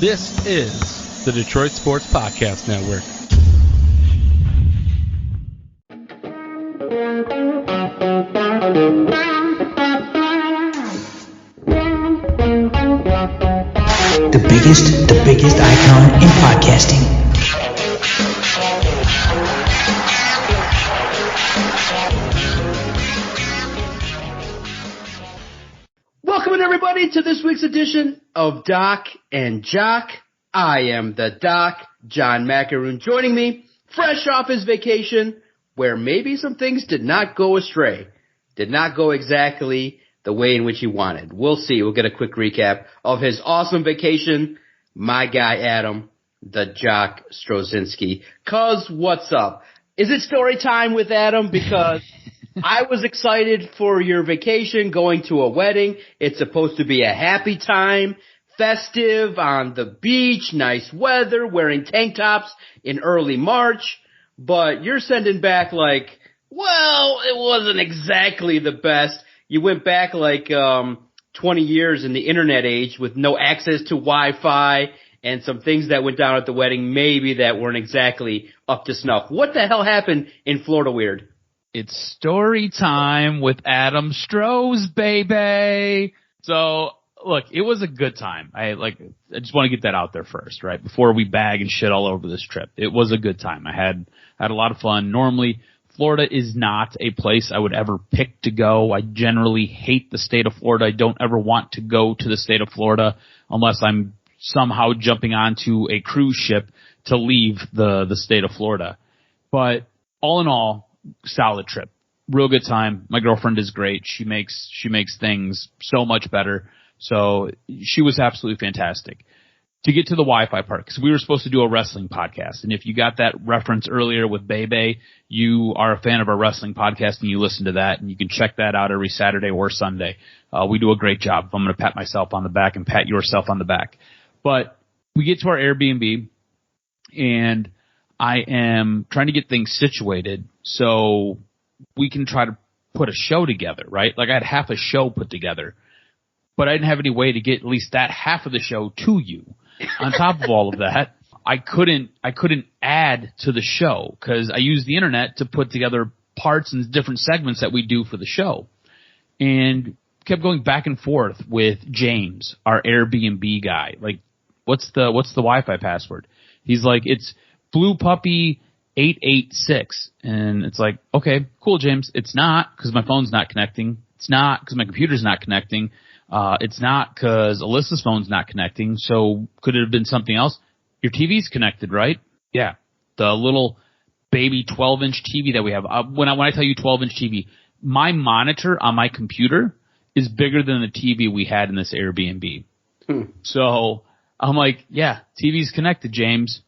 This is the Detroit Sports Podcast Network. The biggest icon in podcasting. Welcome everybody to this week's edition of Doc and Jock. I am the Doc, John Macaroon, joining me fresh off his vacation where maybe some things did not go astray, did not go exactly the way in which he wanted. We'll see. We'll get a quick recap of his awesome vacation. My guy, Adam, the Jock Strozinski. Cuz, what's up? Is it story time with Adam? Because I was excited for your vacation, going to a wedding. It's supposed to be a happy time, festive, on the beach, nice weather, wearing tank tops in early March. But you're sending back like, well, it wasn't exactly the best. You went back like 20 years in the internet age with no access to Wi-Fi and some things that went down at the wedding maybe that weren't exactly up to snuff. What the hell happened in Florida Weird? It's story time with Adam Strohs, baby. So, look, it was a good time. I just want to get that out there first, right? Before we bag and shit all over this trip. It was a good time. I had a lot of fun. Normally, Florida is not a place I would ever pick to go. I generally hate the state of Florida. I don't ever want to go to the state of Florida unless I'm somehow jumping onto a cruise ship to leave the state of Florida. But all in all, solid trip. Real good time. My girlfriend is great. She makes things so much better. So she was absolutely fantastic. To get to the Wi-Fi part, because we were supposed to do a wrestling podcast, and if you got that reference earlier with Bebe, you are a fan of our wrestling podcast and you listen to that, and you can check that out every Saturday or Sunday. We do a great job. I'm going to pat myself on the back and pat yourself on the back. But we get to our Airbnb, and I am trying to get things situated so we can try to put a show together, right? Like I had half a show put together, but I didn't have any way to get at least that half of the show to you. On top of all of that, I couldn't add to the show because I use the internet to put together parts and different segments that we do for the show, and kept going back and forth with James, our Airbnb guy. Like, what's the Wi-Fi password? He's like, it's Blue Puppy 886, and it's like, okay, cool, James. It's not because my phone's not connecting. It's not because my computer's not connecting. It's not because Alyssa's phone's not connecting. So could it have been something else? Your TV's connected, right? Yeah. The little baby 12-inch TV that we have. When I tell you 12-inch TV, my monitor on my computer is bigger than the TV we had in this Airbnb. So I'm like, yeah, TV's connected, James,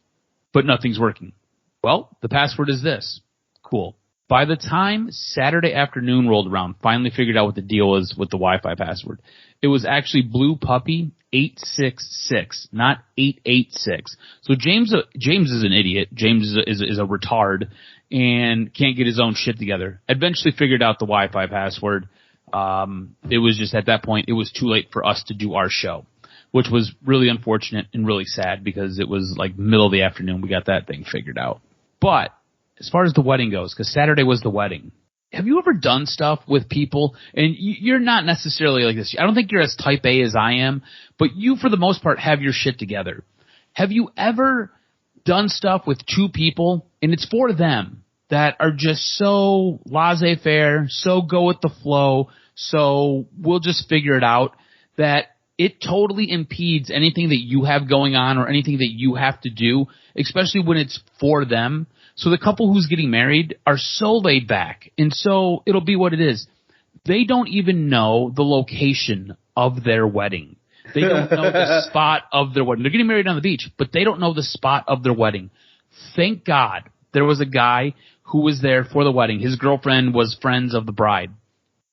but nothing's working. Well, the password is this. Cool. By the time Saturday afternoon rolled around, finally figured out what the deal was with the Wi-Fi password. It was actually Blue Puppy 866, not 886. So James is an idiot. James is a retard and can't get his own shit together. Eventually figured out the Wi-Fi password. It was just at that point, it was too late for us to do our show, which was really unfortunate and really sad because it was like middle of the afternoon. We got that thing figured out. But as far as the wedding goes, because Saturday was the wedding, have you ever done stuff with people, and you're not necessarily like this, I don't think you're as type A as I am, but you for the most part have your shit together. Have you ever done stuff with two people, and it's for them, that are just so laissez-faire, so go with the flow, so we'll just figure it out, that it totally impedes anything that you have going on or anything that you have to do, especially when it's for them. So the couple who's getting married are so laid back, and so it'll be what it is. They don't even know the location of their wedding. They don't know the spot of their wedding. They're getting married on the beach, but they don't know the spot of their wedding. Thank God there was a guy who was there for the wedding. His girlfriend was friends of the bride.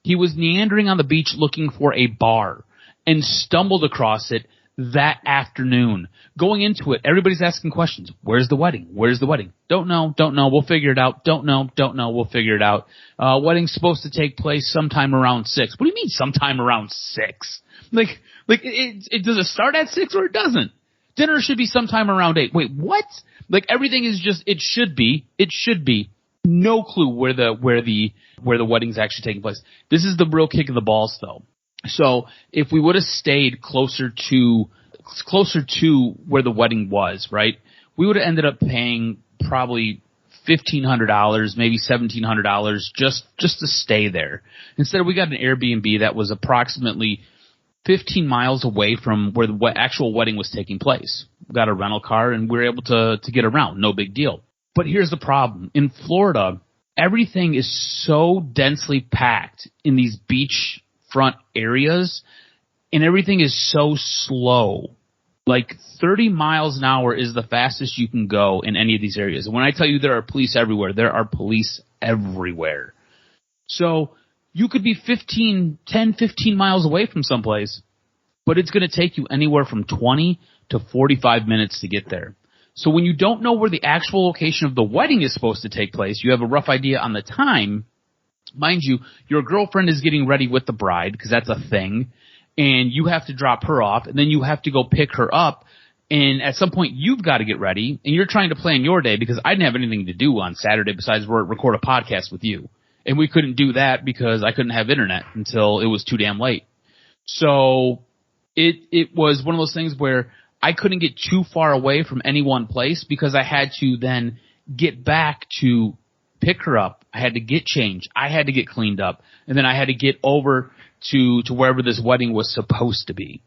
He was meandering on the beach looking for a bar and stumbled across it that afternoon. Going into it, everybody's asking questions. Where's the wedding? Where's the wedding? Don't know. We'll figure it out. Don't know. We'll figure it out. Wedding's supposed to take place sometime around 6. What do you mean sometime around 6? Like, it does it start at 6 or it doesn't? Dinner should be sometime around 8. Wait, what? Like everything is just, it should be. No clue where the wedding's actually taking place. This is the real kick in the balls though. So if we would have stayed closer to where the wedding was, right? We would have ended up paying probably $1,500, maybe $1,700 just to stay there. Instead, we got an Airbnb that was approximately 15 miles away from where the actual wedding was taking place. We got a rental car and we were able to get around. No big deal. But here's the problem. In Florida, everything is so densely packed in these beachfront areas, and everything is so slow. Like 30 miles an hour is the fastest you can go in any of these areas. And when I tell you there are police everywhere, there are police everywhere. So you could be 10, 15 miles away from someplace, but it's going to take you anywhere from 20 to 45 minutes to get there. So when you don't know where the actual location of the wedding is supposed to take place, you have a rough idea on the time. Mind you, your girlfriend is getting ready with the bride, because that's a thing, and you have to drop her off, and then you have to go pick her up, and at some point you've got to get ready, and you're trying to plan your day, because I didn't have anything to do on Saturday besides record a podcast with you. And we couldn't do that because I couldn't have internet until it was too damn late. So it was one of those things where I couldn't get too far away from any one place because I had to then get back to pick her up. I had to get changed. I had to get cleaned up. And then I had to get over to wherever this wedding was supposed to be.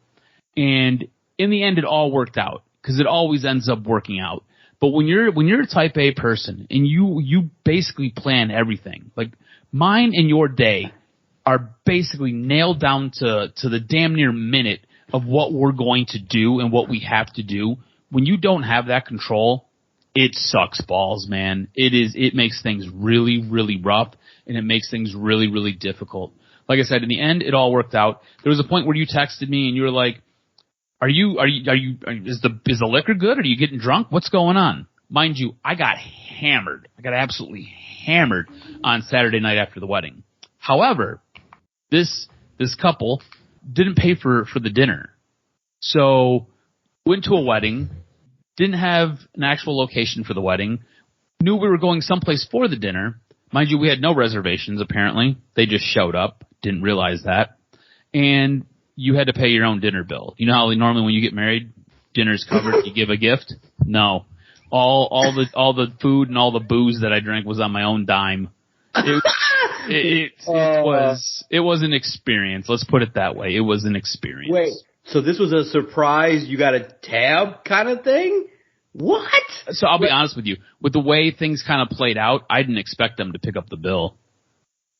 And in the end, it all worked out because it always ends up working out. But when you're a type A person and you basically plan everything, like mine and your day are basically nailed down to the damn near minute of what we're going to do and what we have to do. When you don't have that control, it sucks balls, man. It makes things really, really rough, and it makes things really, really difficult. Like I said, in the end, it all worked out. There was a point where you texted me and you were like, is the liquor good? Are you getting drunk? What's going on? Mind you, I got hammered. I got absolutely hammered on Saturday night after the wedding. However, this couple didn't pay for the dinner. So went to a wedding, didn't have an actual location for the wedding, knew we were going someplace for the dinner. Mind you, we had no reservations apparently. They just showed up, didn't realize that. And you had to pay your own dinner bill. You know how normally when you get married, dinner's covered, you give a gift? No. All the food and all the booze that I drank was on my own dime. It was an experience. Let's put it that way. It was an experience. Wait, so this was a surprise, you got a tab kind of thing? What? So I'll be honest with you. With the way things kind of played out, I didn't expect them to pick up the bill.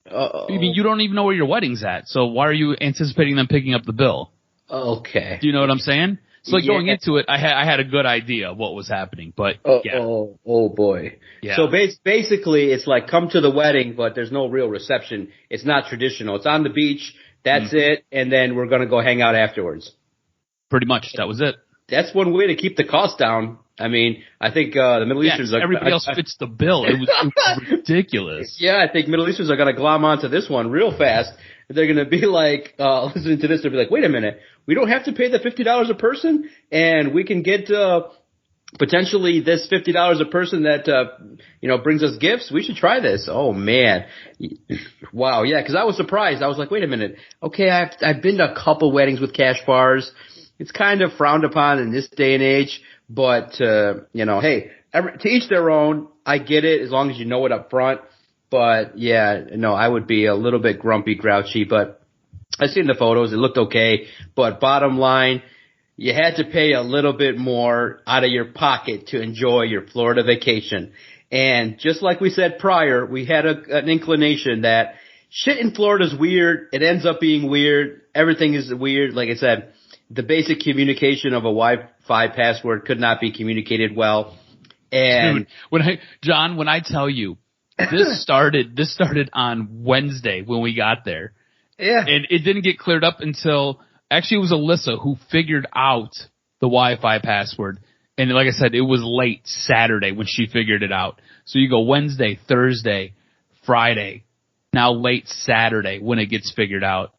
Uh-oh. I mean, you don't even know where your wedding's at, so why are you anticipating them picking up the bill? Okay. Do you know what I'm saying? So going into it, I had a good idea of what was happening, but yeah. Oh boy. Yeah. So basically, it's like come to the wedding, but there's no real reception. It's not traditional. It's on the beach. That's it, and then we're gonna go hang out afterwards. Pretty much, that was it. That's one way to keep the cost down. I mean, I think the Middle Easterns. Everybody else fits the bill. It was ridiculous. Yeah, I think Middle Easterns are gonna glom onto this one real fast. They're gonna be like, listening to this, they'll be like, wait a minute, we don't have to pay the $50 a person, and we can get potentially this $50 a person that brings us gifts. We should try this. Oh man, wow, yeah. Because I was surprised. I was like, wait a minute. Okay, I've been to a couple weddings with cash bars. It's kind of frowned upon in this day and age, but hey, to each their own. I get it as long as you know it up front. But yeah, no, I would be a little bit grumpy, grouchy, but I seen the photos. It looked okay. But bottom line, you had to pay a little bit more out of your pocket to enjoy your Florida vacation. And just like we said prior, we had an inclination that shit in Florida is weird. It ends up being weird. Everything is weird. Like I said, the basic communication of a Wi-Fi password could not be communicated well. And dude, when I tell you, this started on Wednesday when we got there. Yeah. And it didn't get cleared up until, actually it was Alyssa who figured out the Wi-Fi password. And like I said, it was late Saturday when she figured it out. So you go Wednesday, Thursday, Friday, now late Saturday when it gets figured out.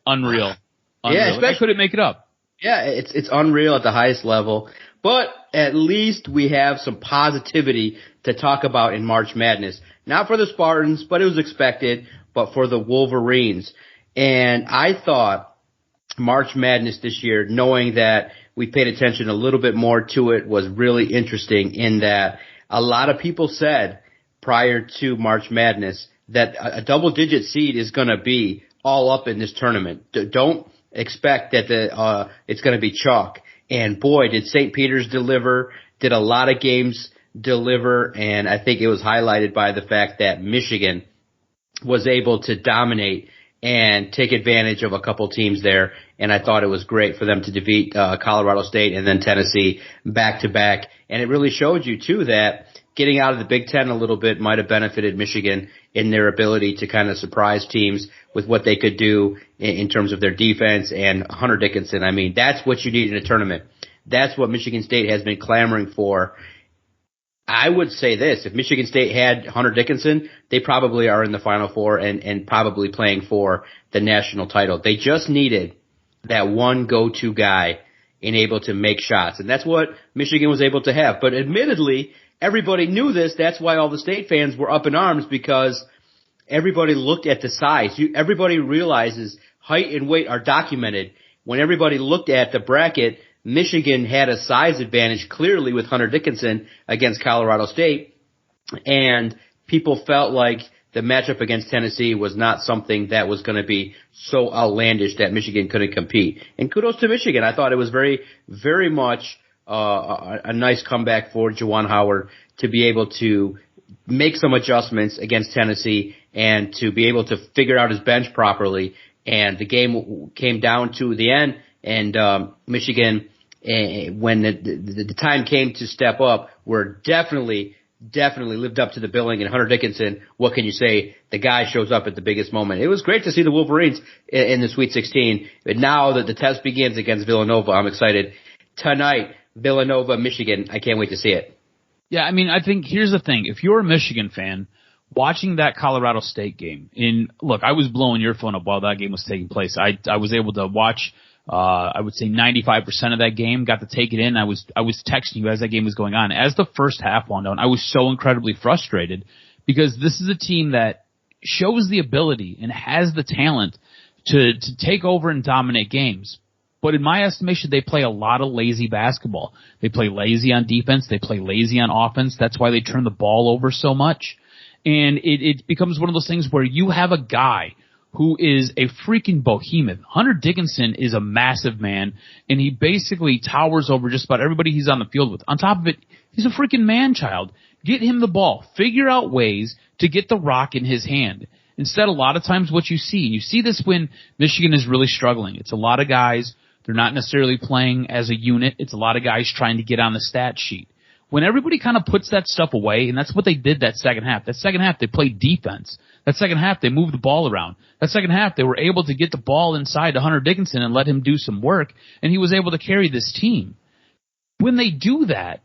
Unreal. Yeah, I couldn't make it up. Yeah, it's unreal at the highest level. But at least we have some positivity to talk about in March Madness. Not for the Spartans, but it was expected, but for the Wolverines. And I thought March Madness this year, knowing that we paid attention a little bit more to it, was really interesting in that a lot of people said prior to March Madness that a double-digit seed is going to be all up in this tournament. Don't expect that it's going to be chalk. And boy, did St. Peter's deliver, did a lot of games deliver, and I think it was highlighted by the fact that Michigan was able to dominate and take advantage of a couple teams there, and I thought it was great for them to defeat Colorado State and then Tennessee back-to-back. And it really showed you, too, that getting out of the Big Ten a little bit might have benefited Michigan in their ability to kind of surprise teams with what they could do in terms of their defense. And Hunter Dickinson, I mean, that's what you need in a tournament. That's what Michigan State has been clamoring for. I would say this, if Michigan State had Hunter Dickinson, they probably are in the Final Four and probably playing for the national title. They just needed that one go-to guy and able to make shots. And that's what Michigan was able to have. But admittedly, everybody knew this. That's why all the State fans were up in arms, because everybody looked at the size. Everybody realizes height and weight are documented. When everybody looked at the bracket, Michigan had a size advantage clearly with Hunter Dickinson against Colorado State, and people felt like the matchup against Tennessee was not something that was going to be so outlandish that Michigan couldn't compete. And kudos to Michigan. I thought it was very, very much a nice comeback for Juwan Howard to be able to make some adjustments against Tennessee and to be able to figure out his bench properly. And the game came down to the end, and Michigan, when the time came to step up, were definitely lived up to the billing. And Hunter Dickinson, what can you say? The guy shows up at the biggest moment. It was great to see the Wolverines in the Sweet 16. But now that the test begins against Villanova, I'm excited. Tonight, Villanova, Michigan, I can't wait to see it. Yeah, I mean, I think here's the thing. If you're a Michigan fan, watching that Colorado State game, look, I was blowing your phone up while that game was taking place. I was able to watch, I would say 95% of that game, got to take it in. I was texting you as that game was going on. As the first half wound down, I was so incredibly frustrated because this is a team that shows the ability and has the talent to take over and dominate games. But in my estimation, they play a lot of lazy basketball. They play lazy on defense. They play lazy on offense. That's why they turn the ball over so much. And it becomes one of those things where you have a guy who is a freaking behemoth. Hunter Dickinson is a massive man, and he basically towers over just about everybody he's on the field with. On top of it, he's a freaking man-child. Get him the ball. Figure out ways to get the rock in his hand. Instead, a lot of times what you see this when Michigan is really struggling. It's a lot of guys. They're not necessarily playing as a unit. It's a lot of guys trying to get on the stat sheet. When everybody kind of puts that stuff away, and that's what they did that second half. That second half, they played defense. That second half, they moved the ball around. That second half, they were able to get the ball inside to Hunter Dickinson and let him do some work, and he was able to carry this team. When they do that,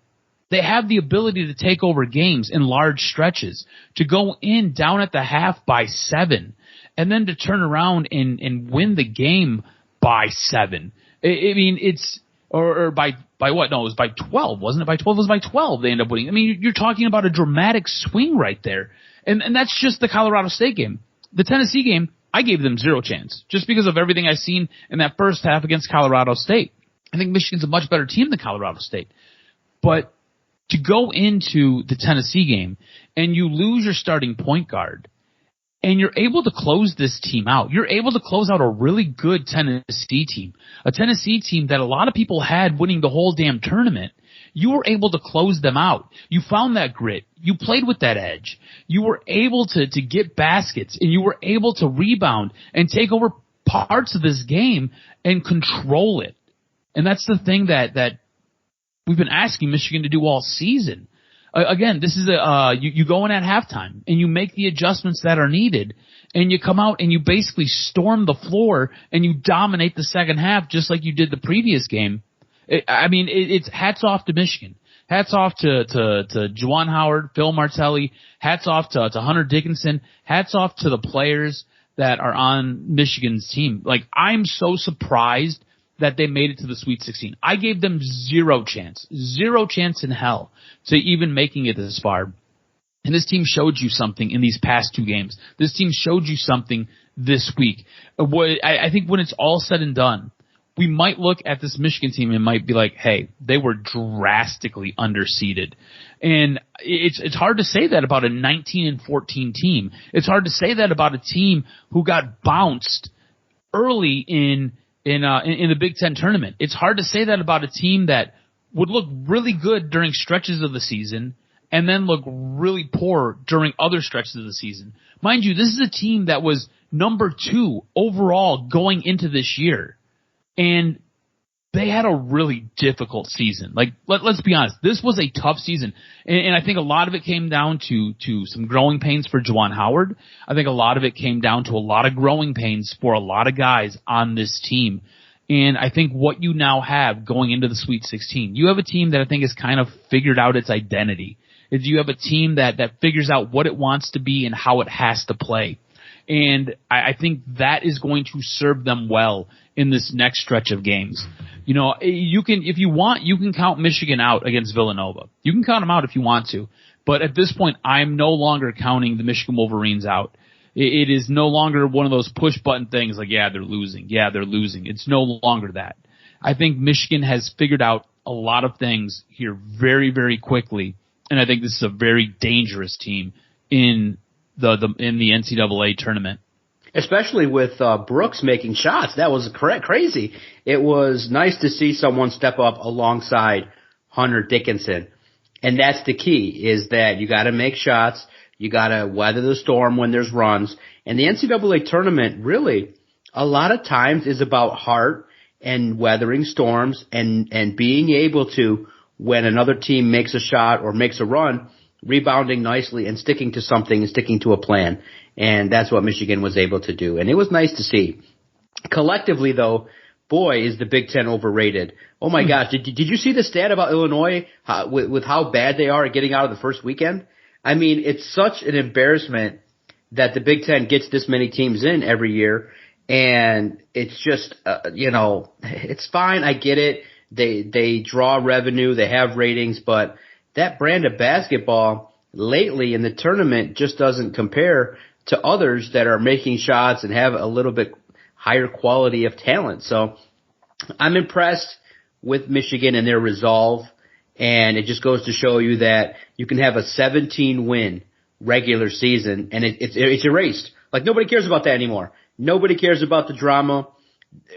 they have the ability to take over games in large stretches, to go in down at the half by 7, and then to turn around and win the game by 7. I mean, it's, or by what? No, it was by 12, wasn't it? By 12, it was by 12 they end up winning. I mean, you're talking about a dramatic swing right there. And that's just the Colorado State game. The Tennessee game, I gave them zero chance, just because of everything I've seen in that first half against Colorado State. I think Michigan's a much better team than Colorado State. But to go into the Tennessee game and you lose your starting point guard, and you're able to close this team out. You're able to close out a really good Tennessee team. A Tennessee team that a lot of people had winning the whole damn tournament. You were able to close them out. You found that grit. You played with that edge. You were able to get baskets, and you were able to rebound and take over parts of this game and control it. And that's the thing that we've been asking Michigan to do all season. Again, this is you go in at halftime and you make the adjustments that are needed, and you come out and you basically storm the floor and you dominate the second half just like you did the previous game. It's hats off to Michigan. Hats off to Juwan Howard, Phil Martelli. Hats off to Hunter Dickinson. Hats off to the players that are on Michigan's team. Like, I'm so surprised that they made it to the Sweet 16. I gave them zero chance in hell to even making it this far. And this team showed you something in these past 2 games. This team showed you something this week. I think when it's all said and done, we might look at this Michigan team and might be like, hey, they were drastically underseeded. And it's hard to say that about a 19-14 team. It's hard to say that about a team who got bounced early in the Big Ten tournament. It's hard to say that about a team that would look really good during stretches of the season and then look really poor during other stretches of the season. Mind you, this is a team that was number 2 overall going into this year. And they had a really difficult season. Like, let's be honest, this was a tough season. And I think a lot of it came down to some growing pains for Juwan Howard. I think a lot of it came down to a lot of growing pains for a lot of guys on this team. And I think what you now have going into the Sweet 16, you have a team that I think has kind of figured out its identity. You have a team that figures out what it wants to be and how it has to play. And I think that is going to serve them well in this next stretch of games. You know, you can, if you want, you can count Michigan out against Villanova. You can count them out if you want to. But at this point, I'm no longer counting the Michigan Wolverines out. It is no longer one of those push button things like, yeah, they're losing. Yeah, they're losing. It's no longer that. I think Michigan has figured out a lot of things here very, very quickly. And I think this is a very dangerous team in the NCAA tournament. Especially with Brooks making shots. That was crazy. It was nice to see someone step up alongside Hunter Dickinson. And that's the key, is that you got to make shots. You got to weather the storm when there's runs. And the NCAA tournament, really, a lot of times is about heart and weathering storms and being able to, when another team makes a shot or makes a run, rebounding nicely and sticking to something and sticking to a plan. And that's what Michigan was able to do. And it was nice to see. Collectively, though, boy, is the Big Ten overrated. Oh, my gosh. Did you see the stat about Illinois with how bad they are at getting out of the first weekend? I mean, it's such an embarrassment that the Big Ten gets this many teams in every year. And it's just, it's fine. I get it. They draw revenue. They have ratings. But that brand of basketball lately in the tournament just doesn't compare to others that are making shots and have a little bit higher quality of talent. So I'm impressed with Michigan and their resolve. And it just goes to show you that you can have a 17-win regular season and it's erased. Like, nobody cares about that anymore. Nobody cares about the drama.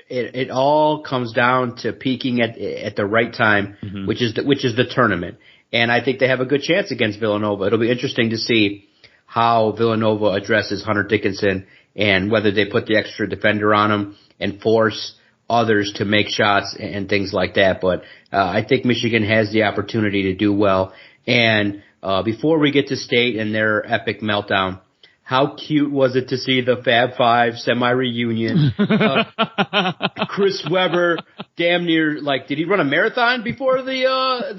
It all comes down to peaking at the right time, which is the tournament. And I think they have a good chance against Villanova. It'll be interesting to see how Villanova addresses Hunter Dickinson and whether they put the extra defender on him and force others to make shots and things like that. But I think Michigan has the opportunity to do well. And before we get to State and their epic meltdown, how cute was it to see the Fab Five semi-reunion? Chris Webber, damn near, like, did he run a marathon before the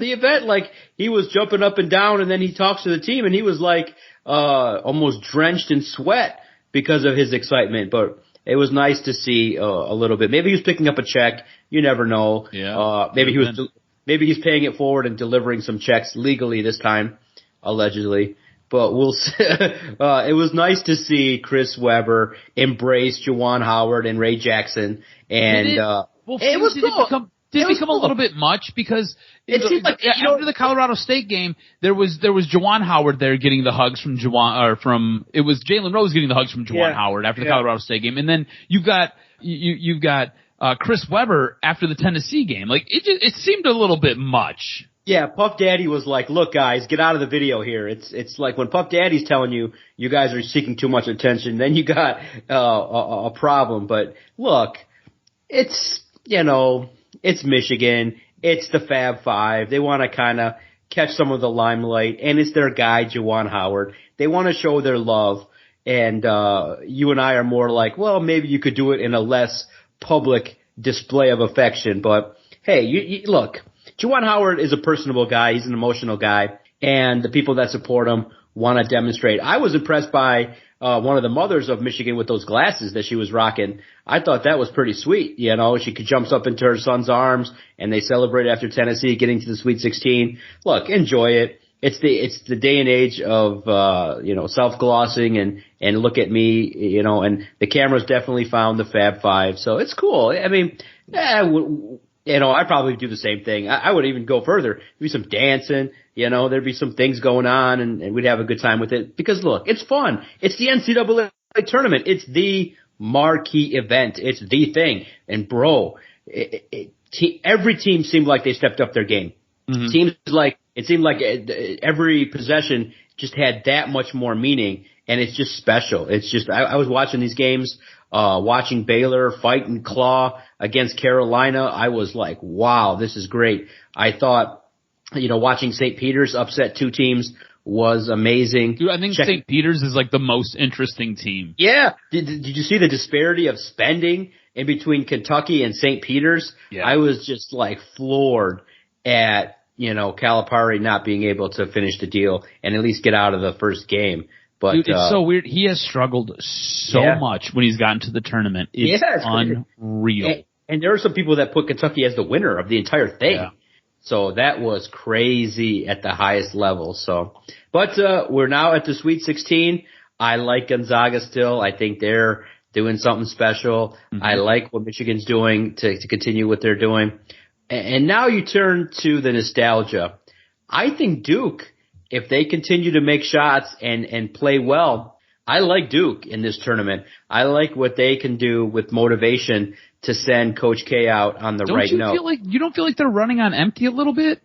event? Like, he was jumping up and down, and then he talks to the team, and he was like almost drenched in sweat because of his excitement. But it was nice to see a little bit. Maybe he was picking up a check. You never know. Yeah. Maybe he's paying it forward and delivering some checks legally this time, allegedly. But we'll see. It was nice to see Chris Webber embrace Juwan Howard and Ray Jackson. And it was cool. Did it become a little bit much? Because it seemed like, after the Colorado State game, there was Juwan Howard there getting the hugs from it was Jalen Rose getting the hugs from Juwan Howard after the Colorado State game, and then you've got Chris Webber after the Tennessee game. Like, it seemed a little bit much. Yeah, Puff Daddy was like, "Look, guys, get out of the video here." It's like when Puff Daddy's telling you guys are seeking too much attention, then you got a problem. But look, it's Michigan, it's the Fab Five. They want to kind of catch some of the limelight, and it's their guy, Juwan Howard. They want to show their love, and you and I are more like, well, maybe you could do it in a less public display of affection. But hey, you look. Juwan Howard is a personable guy. He's an emotional guy. And the people that support him want to demonstrate. I was impressed by one of the mothers of Michigan with those glasses that she was rocking. I thought that was pretty sweet. She jumps up into her son's arms and they celebrate after Tennessee getting to the Sweet 16. Look, enjoy it. It's the day and age of, self-glossing and look at me, and the camera's definitely found the Fab Five. So it's cool. I mean, I'd probably do the same thing. I would even go further. There'd be some dancing, there'd be some things going on and we'd have a good time with it. Because look, it's fun. It's the NCAA tournament. It's the marquee event. It's the thing. And bro, every team seemed like they stepped up their game. Mm-hmm. It seemed like every possession just had that much more meaning, and it's just special. It's just I was watching these games, watching Baylor fight and claw against Carolina. I was like, wow, this is great. I thought, watching St. Peter's upset two teams was amazing. Dude, I think St. Peter's is like the most interesting team. Yeah. Did you see the disparity of spending in between Kentucky and St. Peter's? Yeah. I was just like floored at, Calipari not being able to finish the deal and at least get out of the first game. But dude, it's so weird. He has struggled so much when he's gotten to the tournament. It's unreal. And there are some people that put Kentucky as the winner of the entire thing. Yeah. So that was crazy at the highest level. But we're now at the Sweet 16. I like Gonzaga still. I think they're doing something special. Mm-hmm. I like what Michigan's doing to continue what they're doing. And now you turn to the nostalgia. I think Duke, if they continue to make shots and play well, I like Duke in this tournament. I like what they can do with motivation to send Coach K out on the right note. You don't feel like they're running on empty a little bit?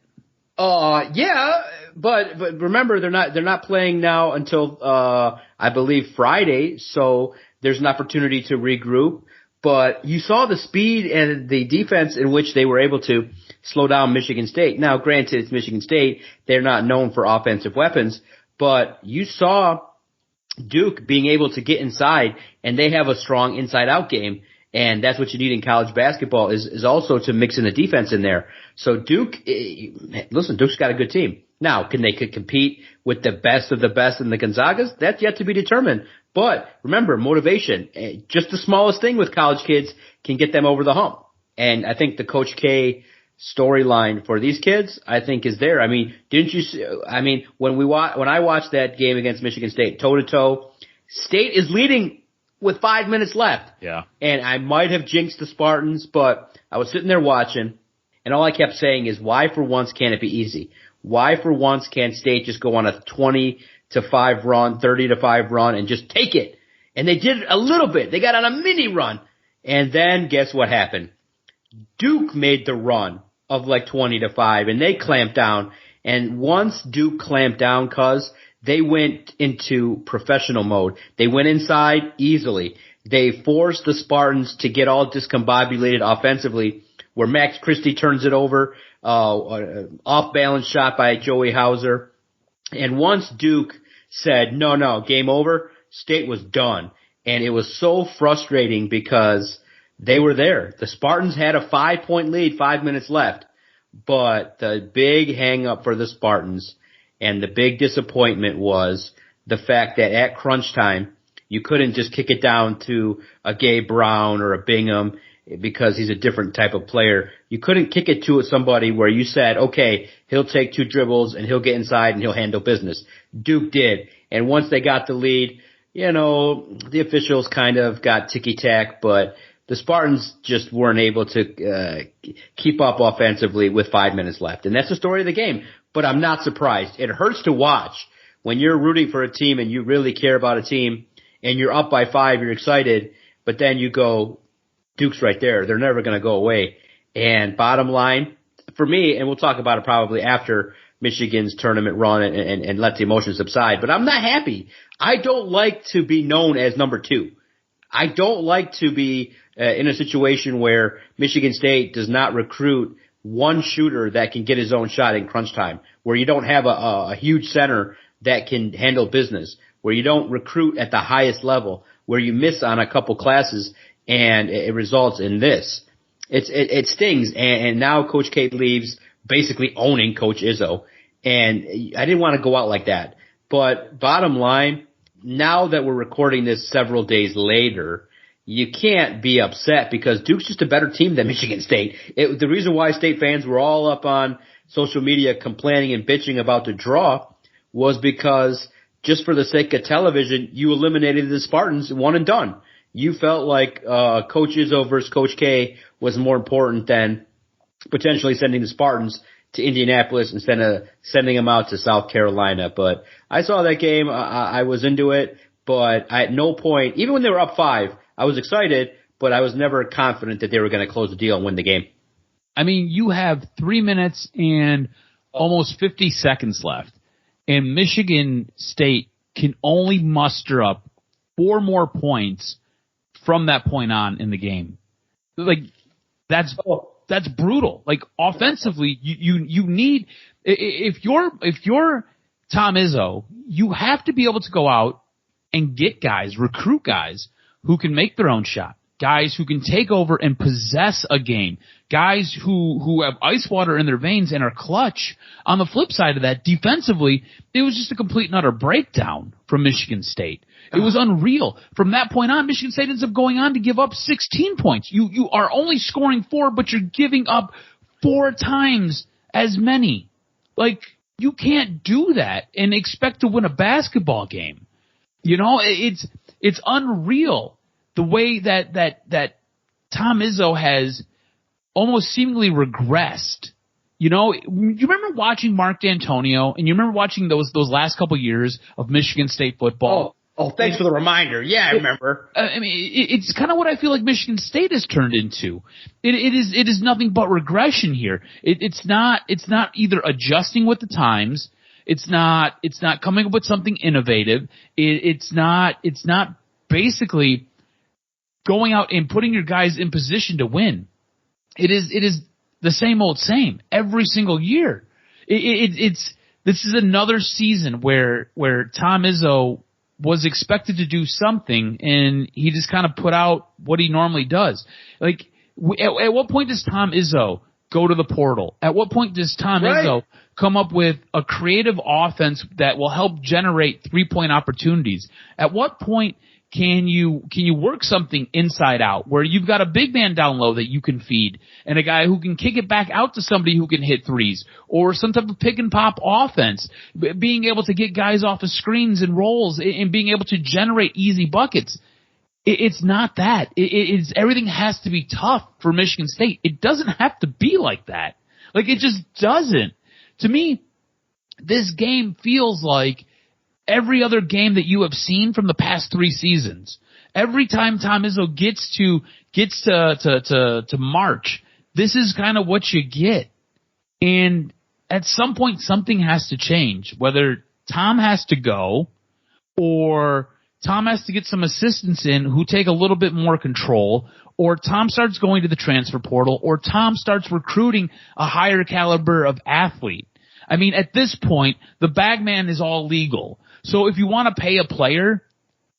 Yeah, but remember they're not playing now until I believe Friday, so there's an opportunity to regroup. But you saw the speed and the defense in which they were able to slow down Michigan State. Now, granted, it's Michigan State. They're not known for offensive weapons, but you saw Duke being able to get inside, and they have a strong inside-out game, and that's what you need in college basketball is also to mix in the defense in there. So Duke's got a good team. Now, can they compete with the best of the best in the Gonzagas? That's yet to be determined. But remember, motivation, just the smallest thing with college kids can get them over the hump. And I think the Coach K storyline for these kids, I think, is there. I mean, when I watched that game against Michigan State, toe to toe, State is leading with 5 minutes left. Yeah. And I might have jinxed the Spartans, but I was sitting there watching, and all I kept saying is, why for once can't it be easy? Why for once can't State just go on a 20-5 run, 30-5 run, and just take it? And they did a little bit. They got on a mini run. And then guess what happened? Duke made the run of like 20-5, and they clamped down. And once Duke clamped down, they went into professional mode. They went inside easily. They forced the Spartans to get all discombobulated offensively, where Max Christie turns it over, off-balance shot by Joey Hauser. And once Duke said, no, game over, State was done. And it was so frustrating because they were there. The Spartans had a 5-point lead, 5 minutes left. But the big hang-up for the Spartans and the big disappointment was the fact that at crunch time, you couldn't just kick it down to a Gabe Brown or a Bingham because he's a different type of player. You couldn't kick it to somebody where you said, okay, he'll take 2 dribbles and he'll get inside and he'll handle business. Duke did. And once they got the lead, the officials kind of got ticky-tack, but the Spartans just weren't able to keep up offensively with 5 minutes left. And that's the story of the game. But I'm not surprised. It hurts to watch when you're rooting for a team and you really care about a team and you're up by 5, you're excited, but then you go, Duke's right there. They're never going to go away. And bottom line, for me, and we'll talk about it probably after Michigan's tournament run and let the emotions subside, but I'm not happy. I don't like to be known as number 2. I don't like to be in a situation where Michigan State does not recruit one shooter that can get his own shot in crunch time, where you don't have a huge center that can handle business, where you don't recruit at the highest level, where you miss on a couple classes and it results in this. It stings. And now Coach K leaves basically owning Coach Izzo. And I didn't want to go out like that. But bottom line, now that we're recording this several days later, you can't be upset because Duke's just a better team than Michigan State. The reason why State fans were all up on social media complaining and bitching about the draw was because just for the sake of television, you eliminated the Spartans one and done. You felt like Coach Izzo versus Coach K was more important than potentially sending the Spartans to Indianapolis instead of sending them out to South Carolina. But I saw that game. I was into it, but at no point, even when they were up 5, I was excited, but I was never confident that they were going to close the deal and win the game. I mean, you have 3 minutes and almost 50 seconds left, and Michigan State can only muster up 4 more points from that point on in the game. Like, that's brutal. Like, offensively, you need, if you're Tom Izzo, you have to be able to go out and get guys, recruit guys who can make their own shot, guys who can take over and possess a game, guys who have ice water in their veins and are clutch. On the flip side of that, defensively, it was just a complete and utter breakdown from Michigan State. It was unreal. From that point on, Michigan State ends up going on to give up 16 points. You are only scoring 4, but you're giving up 4 times as many. Like, you can't do that and expect to win a basketball game. You know, it's unreal the way that Tom Izzo has almost seemingly regressed. You know, you remember watching Mark D'Antonio, and you remember watching those last couple years of Michigan State football. Oh, thanks for the reminder. Yeah, I remember. I mean, it's kind of what I feel like Michigan State has turned into. It is nothing but regression here. It's not either adjusting with the times. It's not coming up with something innovative. It's not basically going out and putting your guys in position to win. It is the same old same every single year. This is another season where Tom Izzo was expected to do something, and he just kind of put out what he normally does. Like, at what point does Tom Izzo go to the portal? At what point does Tom Izzo come up with a creative offense that will help generate 3-point opportunities? At what point can you work something inside out where you've got a big man down low that you can feed and a guy who can kick it back out to somebody who can hit threes, or some type of pick and pop offense, being able to get guys off of screens and rolls and being able to generate easy buckets? It's not that. It's everything has to be tough for Michigan State. It doesn't have to be like that. Like, it just doesn't. To me, this game feels like every other game that you have seen from the past 3 seasons. Every time Tom Izzo gets to March, this is kind of what you get. And at some point, something has to change. Whether Tom has to go, or Tom has to get some assistants in who take a little bit more control, or Tom starts going to the transfer portal, or Tom starts recruiting a higher caliber of athlete. I mean, at this point, the bagman is all legal. So if you want to pay a player,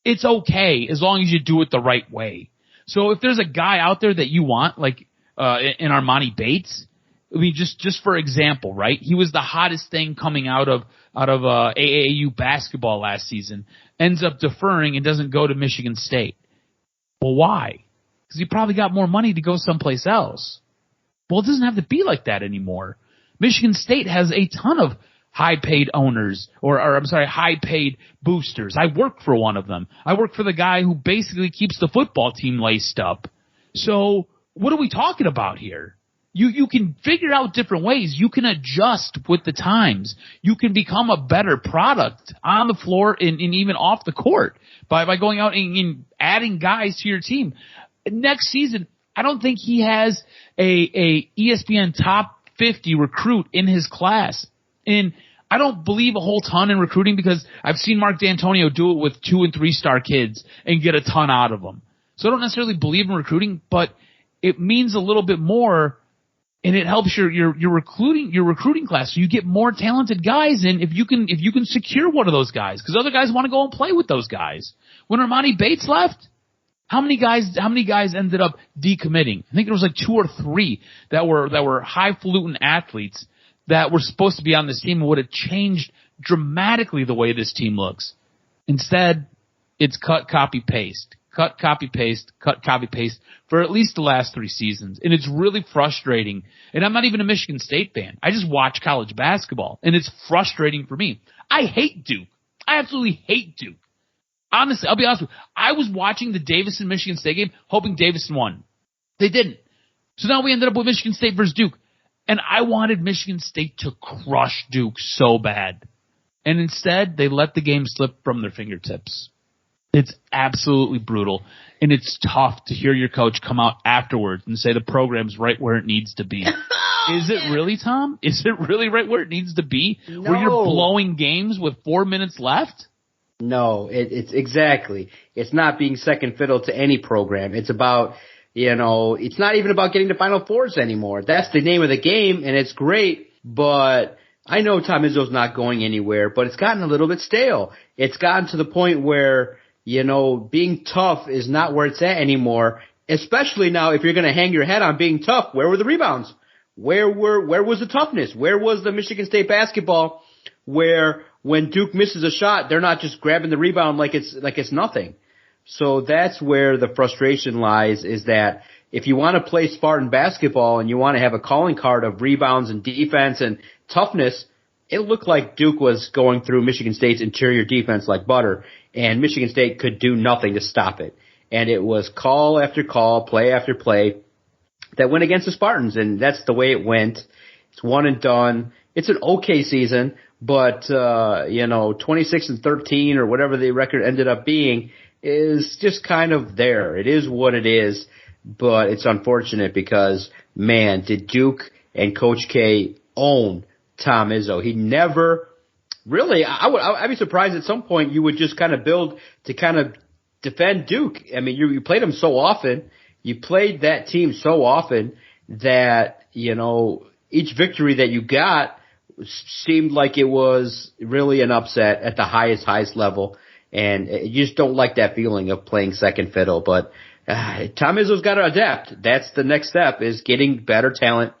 it's okay as long as you do it the right way. So if there's a guy out there that you want, like in Armani Bates, I mean, just for example, right? He was the hottest thing coming out of AAU basketball last season, ends up deferring and doesn't go to Michigan State. Well, why? Because he probably got more money to go someplace else. Well, it doesn't have to be like that anymore. Michigan State has a ton of high-paid owners, or high-paid boosters. I work for one of them. I work for the guy who basically keeps the football team laced up. So what are we talking about here? You can figure out different ways. You can adjust with the times. You can become a better product on the floor and even off the court by going out and adding guys to your team. Next season, I don't think he has a ESPN top 50 recruit in his class. And I don't believe a whole ton in recruiting because I've seen Mark D'Antonio do it with 2- and 3-star kids and get a ton out of them. So I don't necessarily believe in recruiting, but it means a little bit more, and it helps your recruiting class. So you get more talented guys in if you can secure one of those guys, because other guys want to go and play with those guys. When Armani Bates left, how many guys ended up decommitting? I think there was like 2 or 3 that were highfalutin athletes that were supposed to be on this team and would have changed dramatically the way this team looks. Instead, it's cut, copy, paste. Cut, copy, paste, cut, copy, paste for at least the last 3 seasons. And it's really frustrating. And I'm not even a Michigan State fan. I just watch college basketball. And it's frustrating for me. I hate Duke. I absolutely hate Duke. Honestly, I'll be honest with you. I was watching the Davidson-Michigan State game hoping Davidson won. They didn't. So now we ended up with Michigan State versus Duke. And I wanted Michigan State to crush Duke so bad. And instead, they let the game slip from their fingertips. It's absolutely brutal, and it's tough to hear your coach come out afterwards and say the program's right where it needs to be. Is it really, Tom? Is it really right where it needs to be? No. Where you're blowing games with 4 minutes left? No, it's exactly. It's not being second fiddle to any program. It's about, it's not even about getting to Final Fours anymore. That's the name of the game, and it's great, but I know Tom Izzo's not going anywhere, but it's gotten a little bit stale. It's gotten to the point where being tough is not where it's at anymore, especially now if you're going to hang your head on being tough. Where were the rebounds? Where was the toughness? Where was the Michigan State basketball where when Duke misses a shot, they're not just grabbing the rebound like it's nothing? So that's where the frustration lies, is that if you want to play Spartan basketball and you want to have a calling card of rebounds and defense and toughness, it looked like Duke was going through Michigan State's interior defense like butter, and Michigan State could do nothing to stop it. And it was call after call, play after play that went against the Spartans, and that's the way it went. It's one and done. It's an okay season, but 26-13 or whatever the record ended up being is just kind of there. It is what it is, but it's unfortunate because, man, did Duke and Coach K own Tom Izzo. He never really, I'd be surprised at some point you would just kind of build to kind of defend Duke. I mean, you played them so often. You played that team so often that, each victory that you got seemed like it was really an upset at the highest level. And you just don't like that feeling of playing second fiddle. But Tom Izzo's got to adapt. That's the next step, is getting better talent,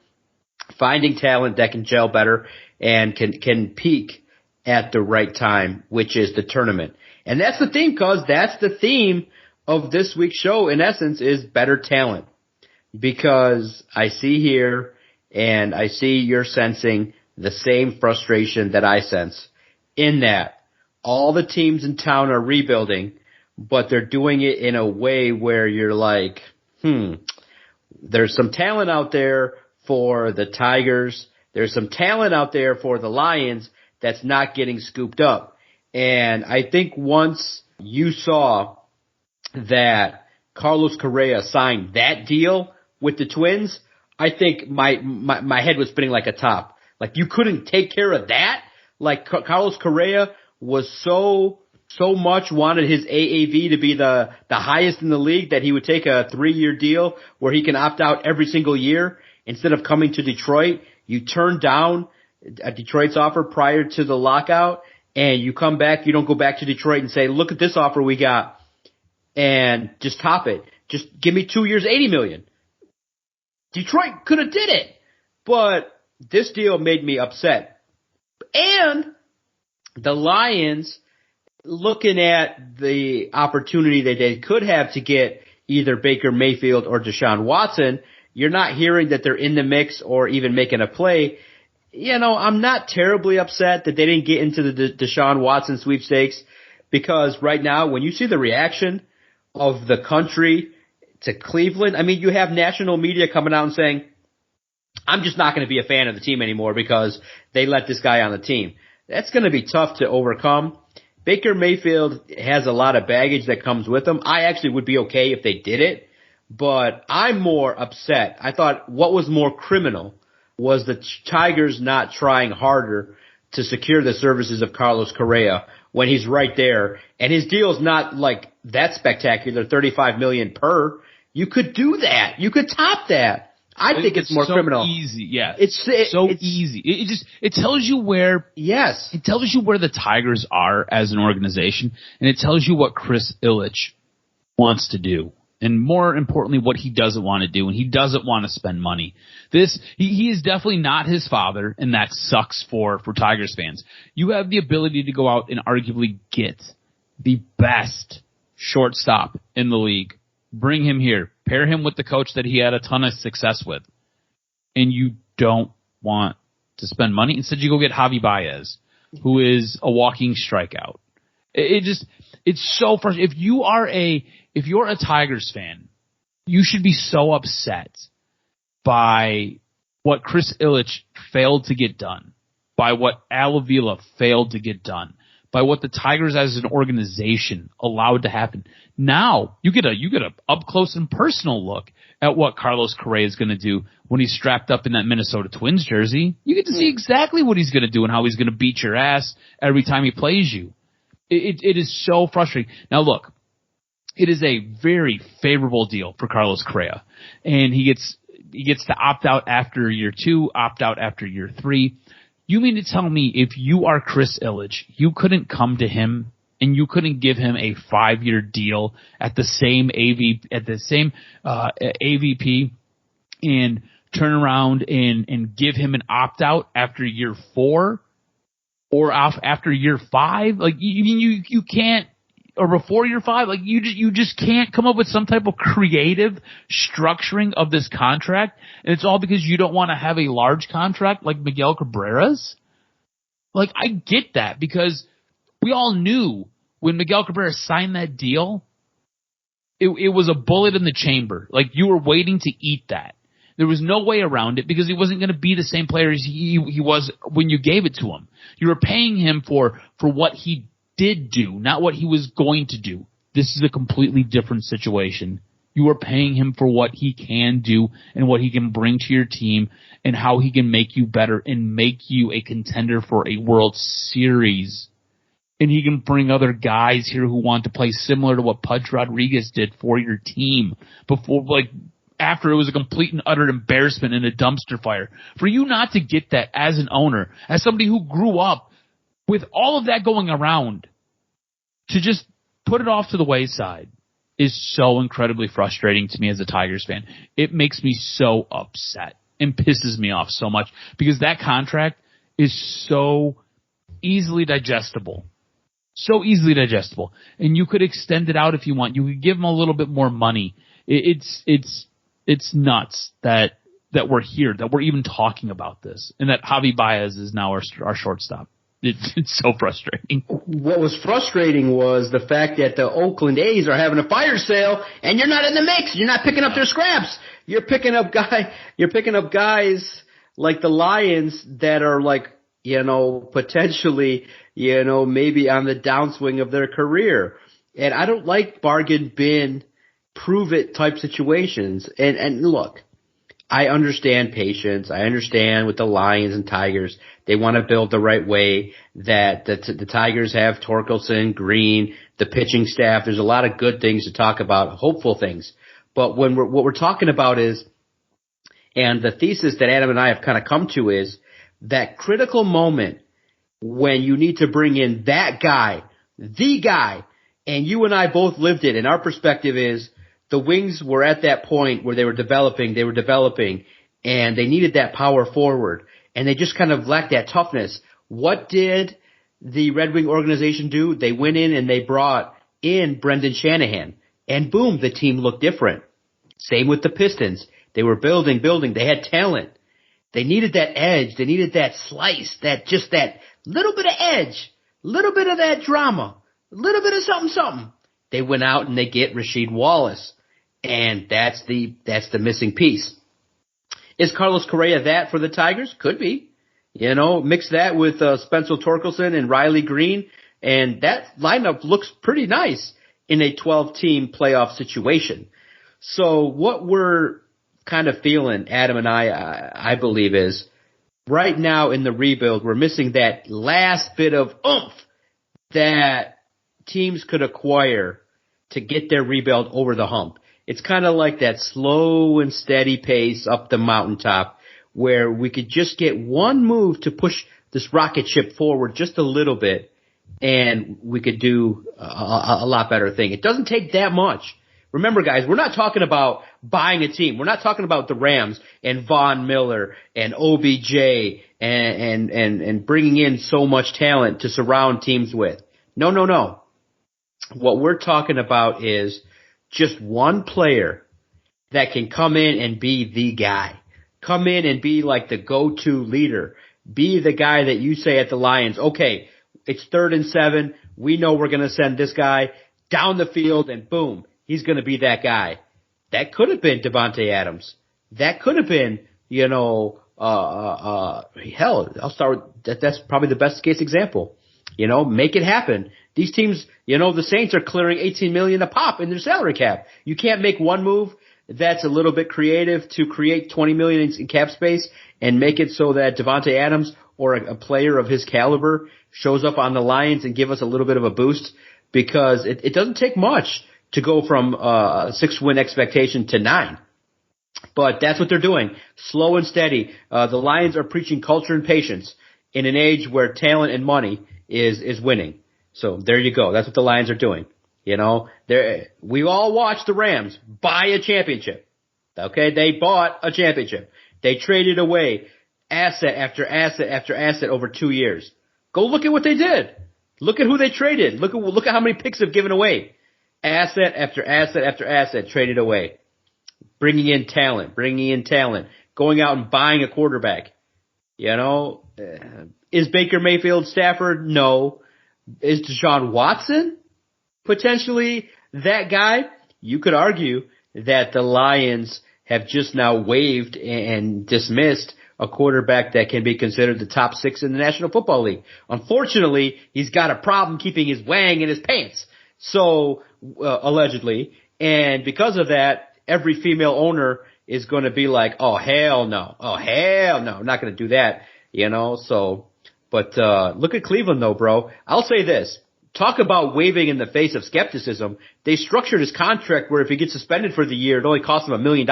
finding talent that can gel better and can peak at the right time, which is the tournament. And that's the theme, cause that's the theme of this week's show, in essence, is better talent. Because I see here, and I see you're sensing the same frustration that I sense, in that all the teams in town are rebuilding, but they're doing it in a way where you're like, there's some talent out there for the Tigers. There's some talent out there for the Lions that's not getting scooped up. And I think once you saw that Carlos Correa signed that deal with the Twins, I think my head was spinning like a top. Like, you couldn't take care of that? Like, Carlos Correa was so much wanted his AAV to be the highest in the league that he would take a 3-year deal where he can opt out every single year instead of coming to Detroit. You turn down Detroit's offer prior to the lockout, and you come back, you don't go back to Detroit and say, look at this offer we got, and just top it. Just give me 2 years, $80 million. Detroit could have did it, but this deal made me upset. And the Lions, looking at the opportunity that they could have to get either Baker Mayfield or Deshaun Watson, you're not hearing that they're in the mix or even making a play. I'm not terribly upset that they didn't get into the Deshaun Watson sweepstakes, because right now, when you see the reaction of the country to Cleveland, I mean, you have national media coming out and saying, I'm just not going to be a fan of the team anymore because they let this guy on the team. That's going to be tough to overcome. Baker Mayfield has a lot of baggage that comes with him. I actually would be okay if they did it, but I'm more upset. I thought what was more criminal was the Tigers not trying harder to secure the services of Carlos Correa when he's right there. And his deal's not like that spectacular, $35 million per. You could do that. You could top that. I think it's more so criminal. Easy, yeah. It's easy. It tells you where. Yes. It tells you where the Tigers are as an organization, and it tells you what Chris Ilitch wants to do, and more importantly, what he doesn't want to do, and he doesn't want to spend money. He is definitely not his father, and that sucks for Tigers fans. You have the ability to go out and arguably get the best shortstop in the league. Bring him here. Pair him with the coach that he had a ton of success with. And you don't want to spend money. Instead, you go get Javi Baez, who is a walking strikeout. It's so frustrating. If you're a Tigers fan, you should be so upset by what Chris Ilitch failed to get done, by what Al Avila failed to get done, by what the Tigers as an organization allowed to happen. Now you get a up close and personal look at what Carlos Correa is going to do when he's strapped up in that Minnesota Twins jersey. You get to see exactly what he's going to do and how he's going to beat your ass every time he plays you. It is so frustrating. Now look, it is a very favorable deal for Carlos Correa, and he gets to opt out after year 2, opt out after year 3. You mean to tell me if you are Chris Ilitch, you couldn't come to him and you couldn't give him a 5-year deal at the same AVP and turn around and give him an opt out after year 4 or after year 5? Like you can't, or before year 5, like you just can't come up with some type of creative structuring of this contract, and it's all because you don't want to have a large contract like Miguel Cabrera's. Like, I get that, because we all knew when Miguel Cabrera signed that deal, it was a bullet in the chamber. Like, you were waiting to eat that. There was no way around it, because he wasn't going to be the same player as he was when you gave it to him. You were paying him for what he did do, not what he was going to do. This is a completely different situation. You are paying him for what he can do and what he can bring to your team and how he can make you better and make you a contender for a World Series. And he can bring other guys here who want to play similar to what Pudge Rodriguez did for your team before, like, after it was a complete and utter embarrassment and a dumpster fire. For you not to get that as an owner, as somebody who grew up with all of that going around, to just put it off to the wayside is so incredibly frustrating to me as a Tigers fan. It makes me so upset and pisses me off so much, because that contract is so easily digestible. So easily digestible. And you could extend it out if you want. You could give them a little bit more money. It's nuts that we're here, that we're even talking about this, and that Javi Baez is now our shortstop. It's so frustrating. What was frustrating was the fact that the Oakland A's are having a fire sale, and you're not in the mix. You're not picking up their scraps. You're picking up guys like the Lions that are, like, potentially, maybe on the downswing of their career. And I don't like bargain bin, prove it type situations. And look, I understand patience. I understand with the Lions and Tigers, they want to build the right way, that the Tigers have Torkelson, Green, the pitching staff. There's a lot of good things to talk about, hopeful things. But what we're talking about is, and the thesis that Adam and I have kind of come to is, that critical moment when you need to bring in that guy, the guy, and you and I both lived it, and our perspective is, the Wings were at that point where they were developing, and they needed that power forward, and they just kind of lacked that toughness. What did the Red Wing organization do? They went in and they brought in Brendan Shanahan, and boom, the team looked different. Same with the Pistons. They were building. They had talent. They needed that edge. They needed that slice, that little bit of edge, little bit of that drama, little bit of something. They went out and they get Rasheed Wallace. And that's the missing piece. Is Carlos Correa that for the Tigers? Could be. Mix that with Spencer Torkelson and Riley Green, and that lineup looks pretty nice in a 12-team playoff situation. So what we're kind of feeling, Adam and I believe, is right now in the rebuild, we're missing that last bit of oomph that teams could acquire to get their rebuild over the hump. It's kind of like that slow and steady pace up the mountaintop where we could just get one move to push this rocket ship forward just a little bit, and we could do a lot better thing. It doesn't take that much. Remember, guys, we're not talking about buying a team. We're not talking about the Rams and Von Miller and OBJ and bringing in so much talent to surround teams with. No. What we're talking about is just one player that can come in and be the guy. Come in and be like the go-to leader. Be the guy that you say at the Lions, okay, it's 3rd and 7. We know we're going to send this guy down the field and boom, he's going to be that guy. That could have been Devontae Adams. That could have been, hell, I'll start with that's probably the best case example. Make it happen. These teams, the Saints are clearing $18 million a pop in their salary cap. You can't make one move that's a little bit creative to create $20 million in cap space and make it so that Devontae Adams or a player of his caliber shows up on the Lions and give us a little bit of a boost, because it doesn't take much to go from a 6-win expectation to 9. But that's what they're doing. Slow and steady. The Lions are preaching culture and patience in an age where talent and money is winning. So there you go. That's what the Lions are doing. We all watched the Rams buy a championship. Okay, they bought a championship. They traded away asset after asset after asset over 2 years. Go look at what they did. Look at who they traded. Look at how many picks they've given away. Asset after asset after asset traded away. Bringing in talent. Going out and buying a quarterback. Is Baker Mayfield Stafford? No. Is Deshaun Watson potentially that guy? You could argue that the Lions have just now waived and dismissed a quarterback that can be considered the top 6 in the National Football League. Unfortunately, he's got a problem keeping his wang in his pants. So, allegedly. And because of that, every female owner is going to be like, oh, hell no. I'm not going to do that. But look at Cleveland though, bro. I'll say this. Talk about waving in the face of skepticism. They structured his contract where if he gets suspended for the year, it only costs him $1 million.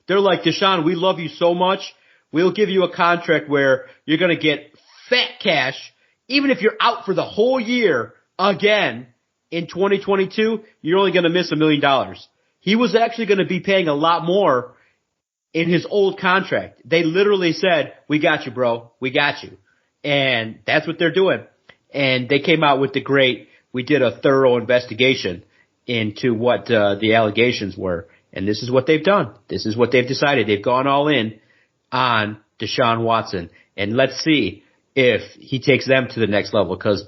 They're like, Deshaun, we love you so much. We'll give you a contract where you're going to get fat cash. Even if you're out for the whole year again in 2022, you're only going to miss $1 million. He was actually going to be paying a lot more in his old contract. They literally said, we got you, bro. We got you. And that's what they're doing. And they came out with we did a thorough investigation into what the allegations were. And this is what they've done. This is what they've decided. They've gone all in on Deshaun Watson. And let's see if he takes them to the next level. Cause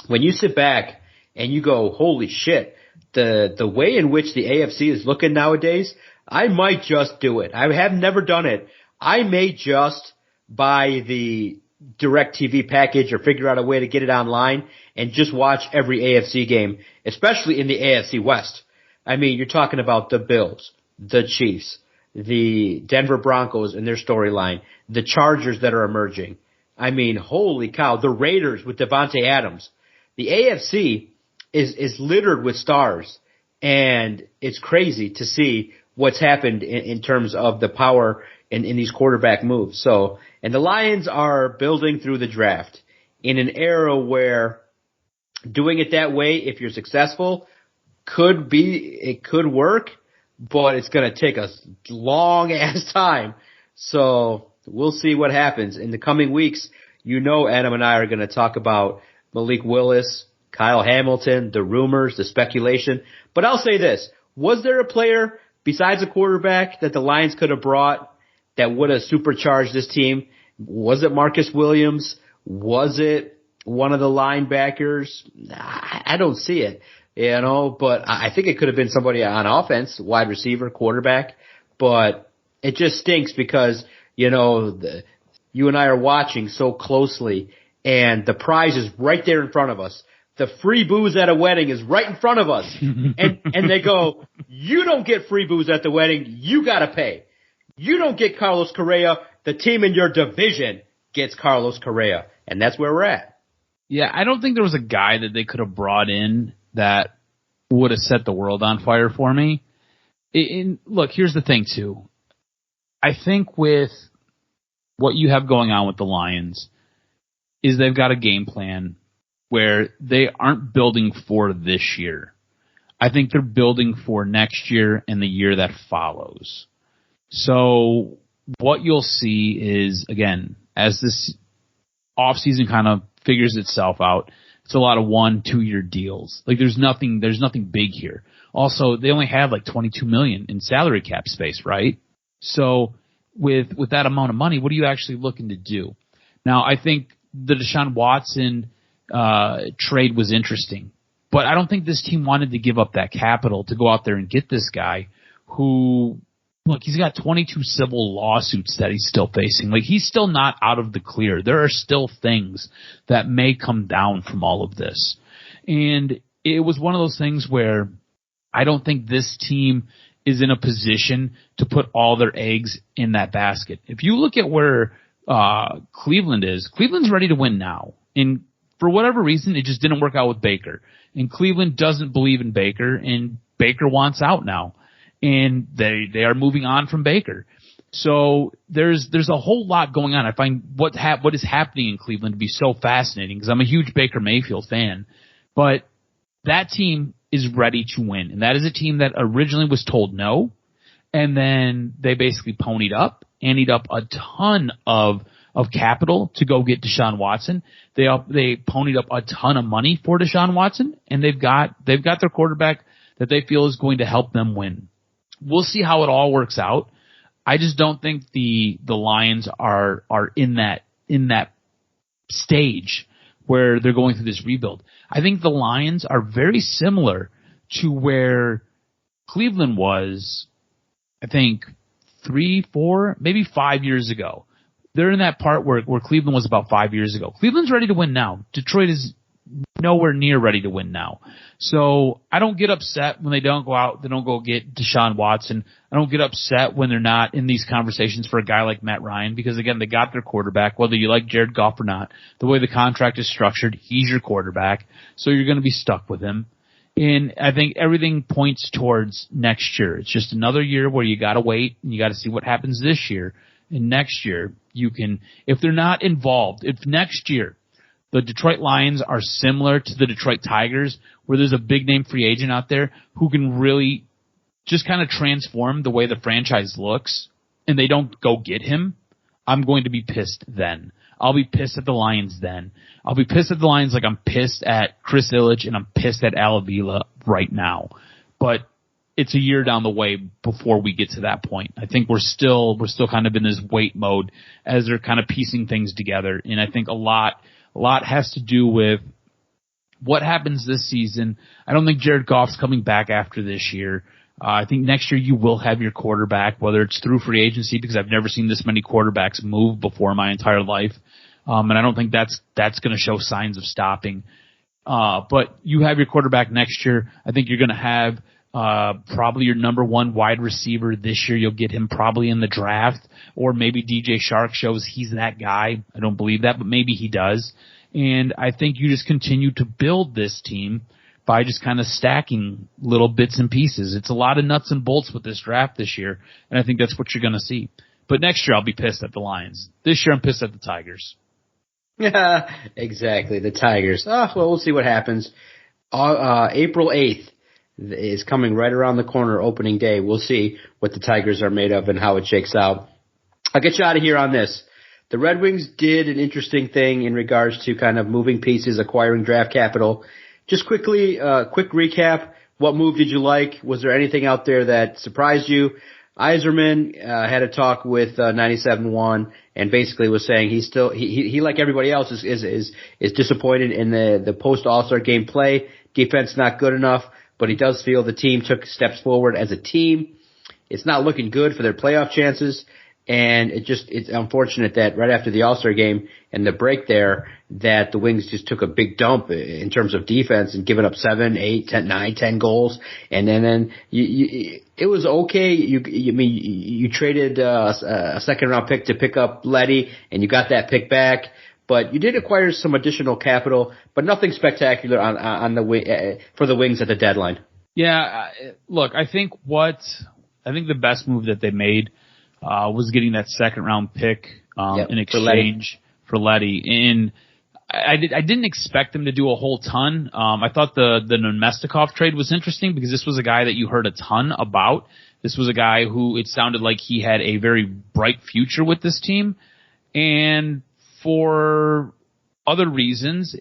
when you sit back and you go, holy shit, the way in which the AFC is looking nowadays, I might just do it. I have never done it. I may just buy the DirecTV package or figure out a way to get it online and just watch every AFC game, especially in the AFC West. I mean, you're talking about the Bills, the Chiefs, the Denver Broncos and their storyline, the Chargers that are emerging. I mean, holy cow, the Raiders with Devontae Adams. The AFC is littered with stars, and it's crazy to see what's happened in terms of the power in these quarterback moves. So, and the Lions are building through the draft in an era where doing it that way, if you're successful, it could work, but it's going to take a long ass time. So we'll see what happens in the coming weeks. Adam and I are going to talk about Malik Willis, Kyle Hamilton, the rumors, the speculation. But I'll say this. Was there a player besides a quarterback that the Lions could have brought that would have supercharged this team? Was it Marcus Williams? Was it one of the linebackers? I don't see it, but I think it could have been somebody on offense, wide receiver, quarterback. But it just stinks because, you and I are watching so closely and the prize is right there in front of us. The free booze at a wedding is right in front of us. And they go, you don't get free booze at the wedding. You got to pay. You don't get Carlos Correa. The team in your division gets Carlos Correa. And that's where we're at. Yeah, I don't think there was a guy that they could have brought in that would have set the world on fire for me. Look, here's the thing, too. I think with what you have going on with the Lions is they've got a game plan where they aren't building for this year. I think they're building for next year and the year that follows. So what you'll see is, again, as this offseason kind of figures itself out, It's a lot of 1-2 year deals. Like there's nothing big here. Also, they only have like $22 million in salary cap space, right? So with that amount of money, what are you actually looking to do? Now, I think the Deshaun Watson trade was interesting, but I don't think this team wanted to give up that capital to go out there and get this guy who, look, he's got 22 civil lawsuits that he's still facing. Like, he's still not out of the clear. There are still things that may come down from all of this. And it was one of those things where I don't think this team is in a position to put all their eggs in that basket. If you look at where Cleveland is, Cleveland's ready to win now. And for whatever reason, it just didn't work out with Baker. And Cleveland doesn't believe in Baker, and Baker wants out now. And they are moving on from Baker. So there's a whole lot going on. I find what is happening in Cleveland to be so fascinating because I'm a huge Baker Mayfield fan. But that team is ready to win. And that is a team that originally was told no. And then they basically ponied up a ton of capital to go get Deshaun Watson. They ponied up a ton of money for Deshaun Watson, and they've got their quarterback that they feel is going to help them win. We'll see how it all works out. I just don't think the Lions are in that stage where they're going through this rebuild. I think the Lions are very similar to where Cleveland was, I think, 3, 4, maybe 5 years ago. They're in that part where Cleveland was about 5 years ago. Cleveland's ready to win now. Detroit is nowhere near ready to win now. So I don't get upset when they don't go out, they don't go get Deshaun Watson. I don't get upset when they're not in these conversations for a guy like Matt Ryan because, again, they got their quarterback, whether you like Jared Goff or not. The way the contract is structured, he's your quarterback, so you're going to be stuck with him. And I think everything points towards next year. It's just another year where you got to wait and you got to see what happens this year. And next year, you can, if they're not involved, if next year the Detroit Lions are similar to the Detroit Tigers, where there's a big name free agent out there who can really just kind of transform the way the franchise looks, and they don't go get him, I'm going to be pissed then. I'll be pissed at the Lions then. I'll be pissed at the Lions like I'm pissed at Chris Ilitch and I'm pissed at Al Avila right now. But it's a year down the way before we get to that point. I think we're still kind of in this wait mode as they're kind of piecing things together. And I think a lot has to do with what happens this season. I don't think Jared Goff's coming back after this year. I think next year you will have your quarterback, whether it's through free agency, because I've never seen this many quarterbacks move before in my entire life. And I don't think that's going to show signs of stopping. But you have your quarterback next year. I think you're going to have probably your number one wide receiver this year. You'll get him probably in the draft, or maybe DJ Shark shows he's that guy. I don't believe that, but maybe he does. And I think you just continue to build this team by just kind of stacking little bits and pieces. It's a lot of nuts and bolts with this draft this year, and I think that's what you're going to see. But next year I'll be pissed at the Lions. This year I'm pissed at the Tigers. Yeah, exactly, the Tigers. Well, we'll see what happens. April 8th is coming right around the corner, opening day. We'll see what the Tigers are made of and how it shakes out. I'll get you out of here on this. The Red Wings did an interesting thing in regards to kind of moving pieces, acquiring draft capital. Just quickly, quick recap. What move did you like? Was there anything out there that surprised you? Yzerman had a talk with 97.1 and basically was saying he like everybody else is disappointed in the post All-Star game play. Defense not good enough, but he does feel the team took steps forward as a team. It's not looking good for their playoff chances. And it's unfortunate that right after the All-Star game and the break there, that the Wings just took a big dump in terms of defense and giving up 7, 8, 10, 9, 10 goals. And then it was okay. You traded a second round pick to pick up Letty, and you got that pick back. But you did acquire some additional capital, but nothing spectacular for the Wings at the deadline. Yeah, look, I think the best move that they made was getting that second round pick in exchange for Letty. And I didn't expect them to do a whole ton. I thought the Nemestikov trade was interesting because this was a guy that you heard a ton about. This was a guy who it sounded like he had a very bright future with this team. And for other reasons,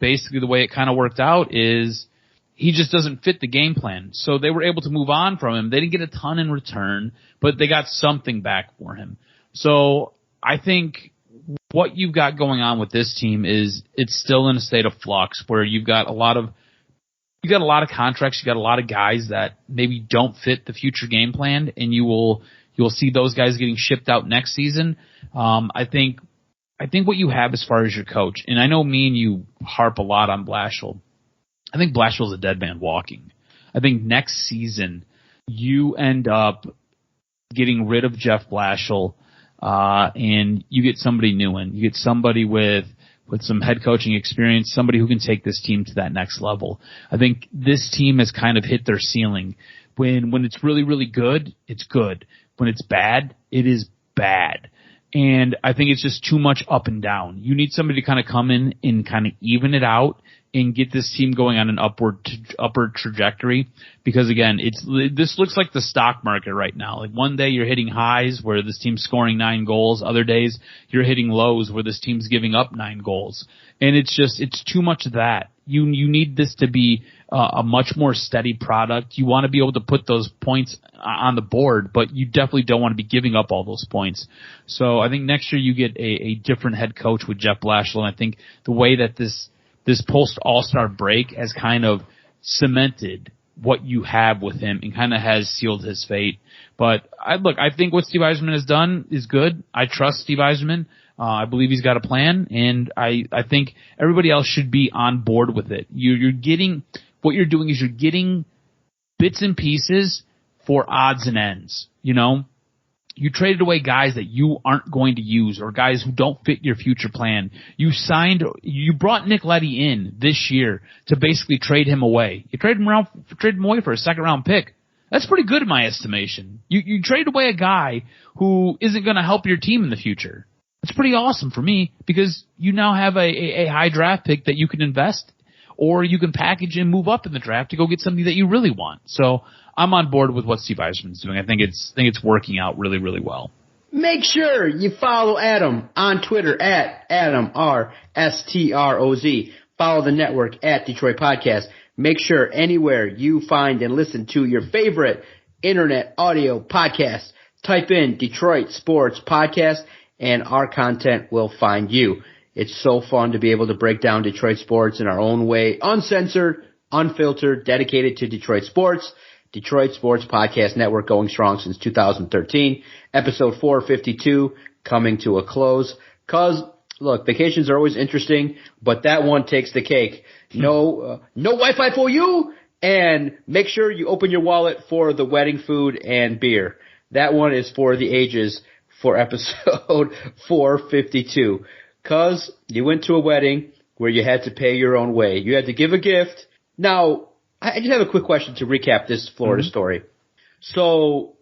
basically the way it kind of worked out is he just doesn't fit the game plan. So they were able to move on from him. They didn't get a ton in return, but they got something back for him. So I think what you've got going on with this team is it's still in a state of flux where you've got a lot of contracts, you got a lot of guys that maybe don't fit the future game plan, and you'll see those guys getting shipped out next season. I think what you have as far as your coach, and I know me and you harp a lot on Blashill. I think Blashill's a dead man walking. I think next season you end up getting rid of Jeff Blashill, and you get somebody new in. You get somebody with some head coaching experience, somebody who can take this team to that next level. I think this team has kind of hit their ceiling. When it's really, really good, it's good. When it's bad, it is bad. And I think it's just too much up and down. You need somebody to kind of come in and kind of even it out and get this team going on an upward trajectory. Because again, this looks like the stock market right now. Like one day you're hitting highs where this team's scoring 9 goals. Other days you're hitting lows where this team's giving up 9 goals. And it's too much of that. You need this to be a much more steady product. You want to be able to put those points on the board, but you definitely don't want to be giving up all those points. So I think next year you get a different head coach with Jeff Blashill, and I think the way that this post All-Star break has kind of cemented what you have with him and kind of has sealed his fate. But I think what Steve Yzerman has done is good. I trust Steve Yzerman. I believe he's got a plan, and I think everybody else should be on board with it. You're getting bits and pieces for odds and ends. You know, you traded away guys that you aren't going to use or guys who don't fit your future plan. You brought Nick Leddy in this year to basically trade him away. You traded him away for a 2nd round pick. That's pretty good in my estimation. You traded away a guy who isn't going to help your team in the future. It's pretty awesome for me because you now have a high draft pick that you can invest, or you can package and move up in the draft to go get something that you really want. So I'm on board with what Steve Yzerman's doing. I think it's working out really, really well. Make sure you follow Adam on Twitter at AdamRSTROZ. Follow the network at Detroit Podcast. Make sure anywhere you find and listen to your favorite internet audio podcast, type in Detroit Sports Podcast, and our content will find you. It's so fun to be able to break down Detroit sports in our own way, uncensored, unfiltered, dedicated to Detroit sports. Detroit Sports Podcast Network, going strong since 2013. Episode 452 coming to a close. Cause look, vacations are always interesting, but that one takes the cake. No Wi-Fi for you, and make sure you open your wallet for the wedding food and beer. That one is for the ages for episode 452. Cause you went to a wedding where you had to pay your own way. You had to give a gift. Now, I just have a quick question to recap this Florida story. So,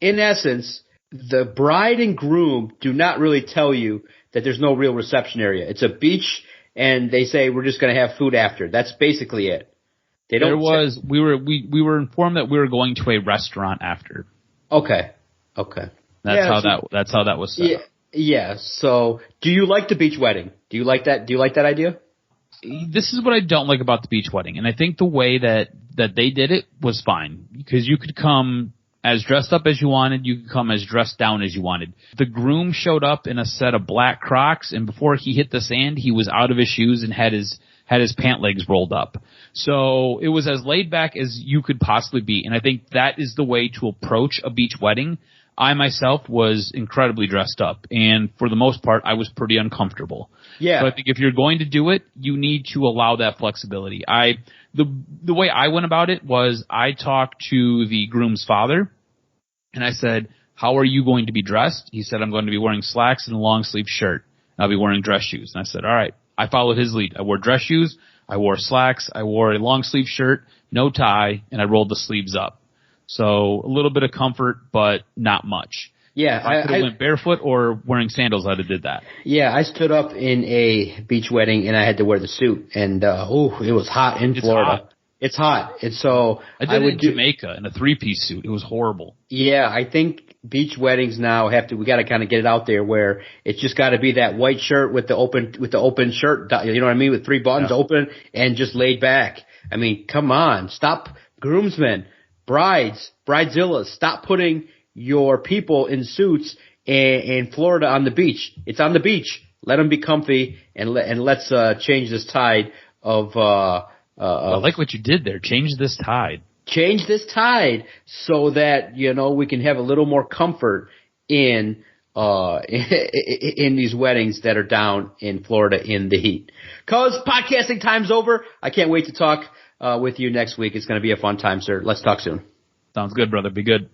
in essence, the bride and groom do not really tell you that there's no real reception area. It's a beach, and they say we're just going to have food after. That's basically it. We were informed that we were going to a restaurant after. Okay. That's how that was set up. Yeah. So, do you like the beach wedding? Do you like that? Do you like that idea? This is what I don't like about the beach wedding, and I think the way that they did it was fine, because you could come as dressed up as you wanted, you could come as dressed down as you wanted. The groom showed up in a set of black Crocs, and before he hit the sand, he was out of his shoes and had his pant legs rolled up. So it was as laid back as you could possibly be, and I think that is the way to approach a beach wedding. I myself was incredibly dressed up, and for the most part, I was pretty uncomfortable. Yeah. So I think if you're going to do it, you need to allow that flexibility. The way I went about it was I talked to the groom's father, and I said, "How are you going to be dressed?" He said, "I'm going to be wearing slacks and a long sleeve shirt. I'll be wearing dress shoes." And I said, "All right." I followed his lead. I wore dress shoes, I wore slacks, I wore a long sleeve shirt, no tie, and I rolled the sleeves up. So a little bit of comfort, but not much. Yeah, if I could have went barefoot or wearing sandals, I'd have did that. Yeah, I stood up in a beach wedding and I had to wear the suit, and it was hot in Florida. It's hot. And so I did it in Jamaica in a 3-piece suit. It was horrible. Yeah, I think beach weddings now we got to kind of get it out there where it's just got to be that white shirt with the open shirt, you know what I mean, with 3 buttons open and just laid back. I mean, come on, stop, groomsmen, bridezillas, stop putting your people in suits in Florida on the beach. It's on the beach. Let them be comfy and let's change this tide of. I like what you did there. Change this tide. Change this tide so that, you know, we can have a little more comfort in these weddings that are down in Florida in the heat. 'Cause podcasting time's over. I can't wait to talk with you next week. It's going to be a fun time, sir. Let's talk soon. Sounds good, brother. Be good.